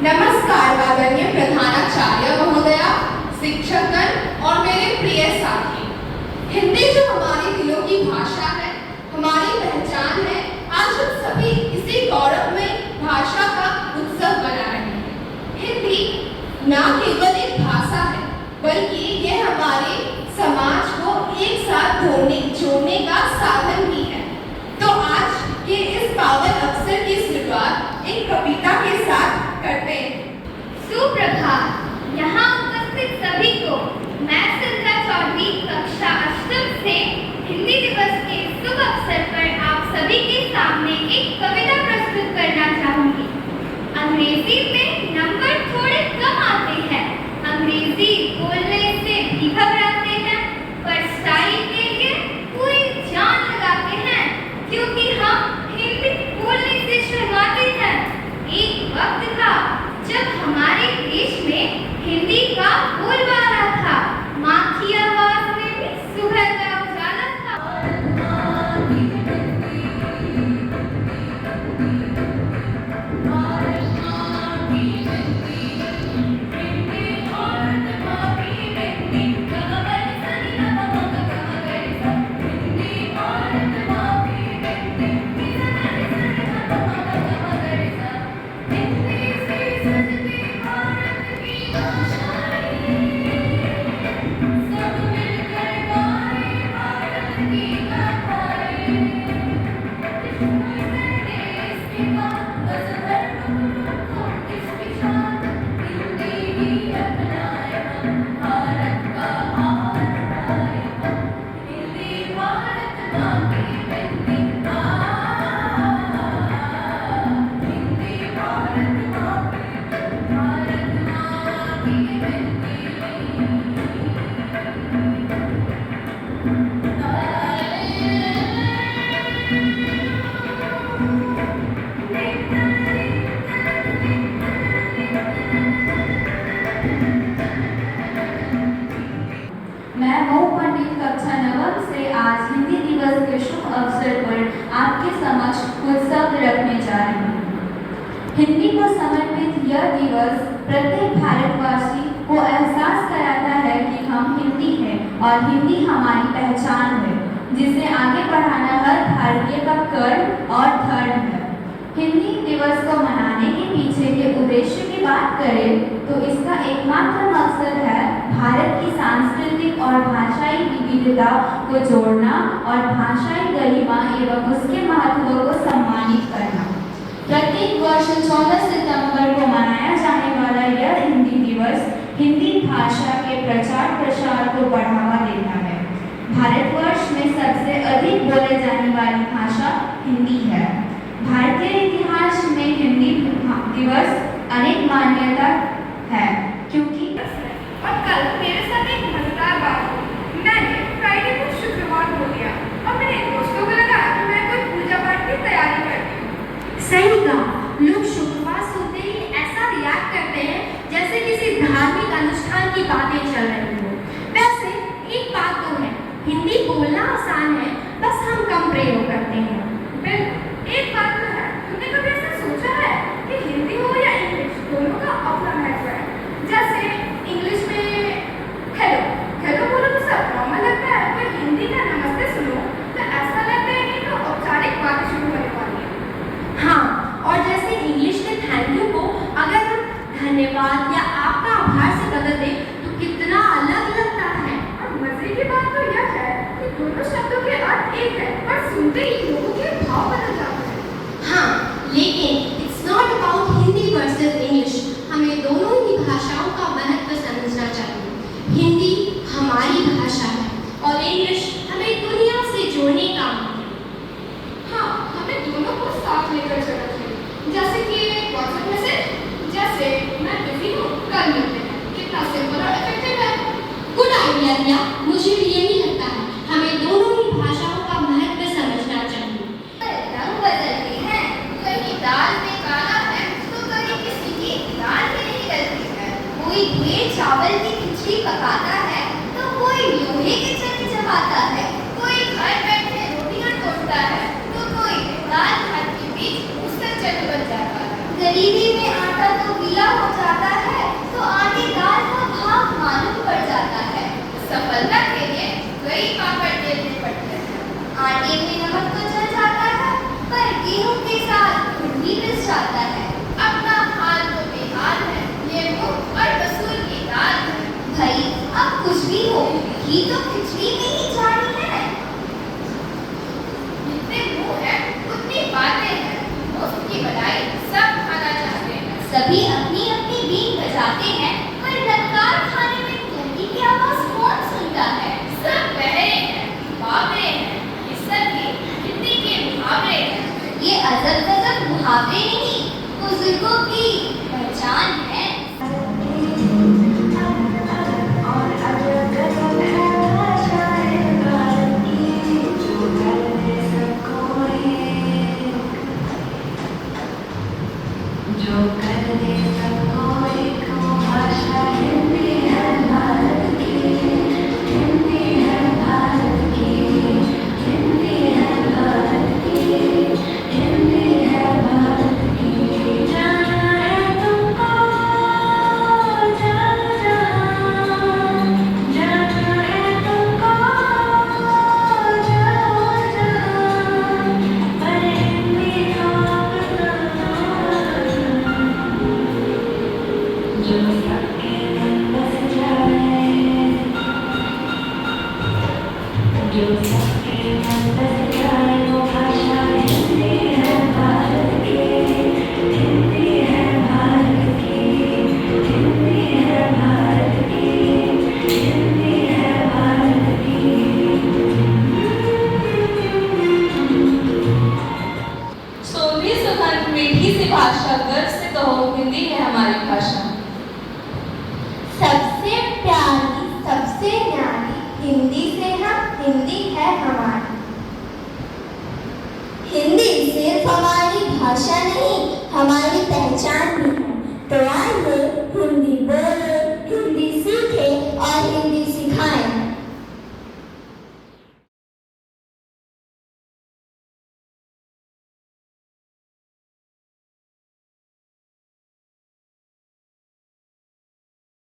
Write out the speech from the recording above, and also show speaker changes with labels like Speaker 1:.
Speaker 1: नमस्कार आदरणीय प्रधानाचार्य महोदया, शिक्षकगण और मेरे प्रिय साथी। हिंदी जो हमारे दिलों की भाषा है, हमारी पहचान है, आज हम सभी इसी गौरवमय भाषा का उत्सव मना रहे हैं। हिंदी न केवल एक भाषा है, बल्कि यह हमारे समाज को एक साथ जोड़ने का साधन भी है। तो आज के इस पावन अवसर की शुरुआत एक कविता के साथ करते हैं।
Speaker 2: सुप्रभात। यहाँ उपस्थित सभी को मैं संध्या चौधरी कक्षा 8वीं से हिंदी दिवस के शुभ अवसर पर आप सभी के सामने एक कविता प्रस्तुत करना चाहूंगी। अंग्रेजी में नंबर थोड़े कम आते हैं, अंग्रेजी बोलने से भी घबराते हैं, पर स्टाइल के लिए पूरी जान लगाते हैं, क्योंकि हम हिंदी बोलने से शर्माते हैं। एक वक्त था जब हमारे देश में हिंदी का बोलबाला था, माँ की आवाज में भी सुबह का उजाला था।
Speaker 3: मैं मऊ पंडित कक्षा 9 से आज हिंदी दिवस के शुभ अवसर पर आपके समक्ष कुछ शब्द रखने जा रही हूँ। हिंदी को समर्पित यह दिवस प्रत्येक भारतवासी को एहसास कराता है कि हम हिंदी हैं और हिंदी हमारी पहचान है, जिसे आगे बढ़ाना हर भारतीय का कर्म और धर्म है। हिंदी दिवस को मनाने के पीछे के उद्देश्य की बात करें तो इसका एकमात्र मकसद है भारत की सांस्कृतिक और भाषाई विविधता को जोड़ना और भाषाई गरिमा एवं उसके महत्व को सम्मानित करना। प्रत्येक वर्ष 14 सितंबर को मनाया जाने वाला यह हिंदी दिवस हिंदी भाषा के प्रचार प्रसार को बढ़ावा देता है। भारतवर्ष में सबसे अधिक बोले जाने वाली भाषा हिंदी है। भारतीय इतिहास में हिंदी दिवस अनेक मान्यता है, क्योंकि
Speaker 1: और कल मेरे साथ एक मजेदार बात हुई। मैंने फ्राइडे को शुक्रवार को लिया और मेरे दोस्तों को लगा कि मैं कोई पूजा पाठ की तैयारी करती हूँ।
Speaker 3: सही कहा, लोग शुक्रवार सुनते ही ऐसा रिएक्ट करते हैं जैसे किसी धार्मिक अनुष्ठान की बातें चल रही हो। वैसे एक बात तो है, हिंदी बोलना आसान है, बस हम कम प्रयोग करते हैं।
Speaker 1: एक बात तो है, तुमने कभी ऐसा सोचा है कि हिंदी हो या इंग्लिश, दोनों का अपना महत्व है। जैसे इंग्लिश में हेलो हेलो बोलो तो सब नॉर्मल लगता है, पर हिंदी का नमस्ते सुनो तो ऐसा लगता है कि तो औपचारिक बातें शुरू होने वाली है।
Speaker 3: हाँ, और जैसे इंग्लिश में थैंक यू को अगर हम धन्यवाद या आपका आभार से बदल दें तो कितना अलग लगता है।
Speaker 1: और मजे की बात तो यह है कि दोनों शब्दों के अर्थ एक है, पर सुनते ही लोगों के भाव बदल जाते हैं।
Speaker 3: हाँ, लेकिन it's not about Hindi versus English. हमें दोनों ही भाषाओं का महत्व समझना चाहिए। हिंदी हमारी भाषा है और इंग्लिश हमें दुनिया से जोड़ने का माध्यम है।
Speaker 1: हाँ, हमें दोनों को साथ लेकर चलना चाहिए। जैसे कि व्हाट्सएप मैसेज, जैसे मैं बिजी हूँ, कल मिलते हैं, कितना सिंपल और इफेक्टिव है।
Speaker 3: गुड आइडिया रिया, मुझे भी यही लगता है। हमें दोनों ही भाषाओं का महत्व समझना चाहिए।
Speaker 2: रंग बदलते हैं, कहीं दाल में काला है तो कहीं किसी की दाल में निकलती है। कोई धुए चावल की खिचड़ी पकाता है तो कोई लोहे के चने चबाता है। कोई घर बैठे रोटियां तोड़ता है तो कोई दाल भात के बीच उसका चट बन जाता है। गरीबी में आटा तो गीला हो जाता है तो आटे दाल का भाव मालूम पड़ जाता है।
Speaker 1: सफलता के लिए कई पापड़ बेलने पड़ते हैं।
Speaker 2: आटे में नमक तो चल जाता है पर गेहूं के साथ घुंडी पिस जाता है।
Speaker 1: अपना हाल तो बेहाल है, ये मुंह और मसूर की दाल है।
Speaker 2: भाई अब कुछ भी हो, घी तो खिचड़ी में ही जानी है।
Speaker 1: जितने मुंह है उतनी बातें हैं। मुफ्त की मलाई सब खाना चाहते हैं।
Speaker 2: सभी अपनी अपनी बीन बजाते हैं पर ललकार खाने में घंटी की आवाज कौन सुनता है?
Speaker 1: सब बहरे हैं, बावरे हैं, ये सब भी हिंदी के मुहावरे हैं।
Speaker 2: ये अजब गजब मुहावरे नहीं, बुजुर्गों की पहचान है।
Speaker 4: जो कर दे सबको एक भाषा हिंदी है भारत की, हिंदी है भारत की, हिंदी है भारत की, हिंदी है भारत की। जाना है तुमको जाना जहाँ, जाना है तुमको जाओ जहाँ, पर हिंदी को अपना जो सबके मन बस जाए, जो सबके मन बस जाए, वो भाषा हिंदी है भारत की, हिंदी है भारत की, हिंदी है भारत की, हिंदी है भारत की।
Speaker 5: सोधी सुगंध मीठी सी भाषा, गर्व से कहो हिंदी है हमारी भाषा।
Speaker 2: सबसे प्यारी सबसे न्यारी हिंदी से हम, हिंदी है हमारी।
Speaker 6: हिंदी सिर्फ हमारी भाषा नहीं, हमारी पहचान भी है। तो आइए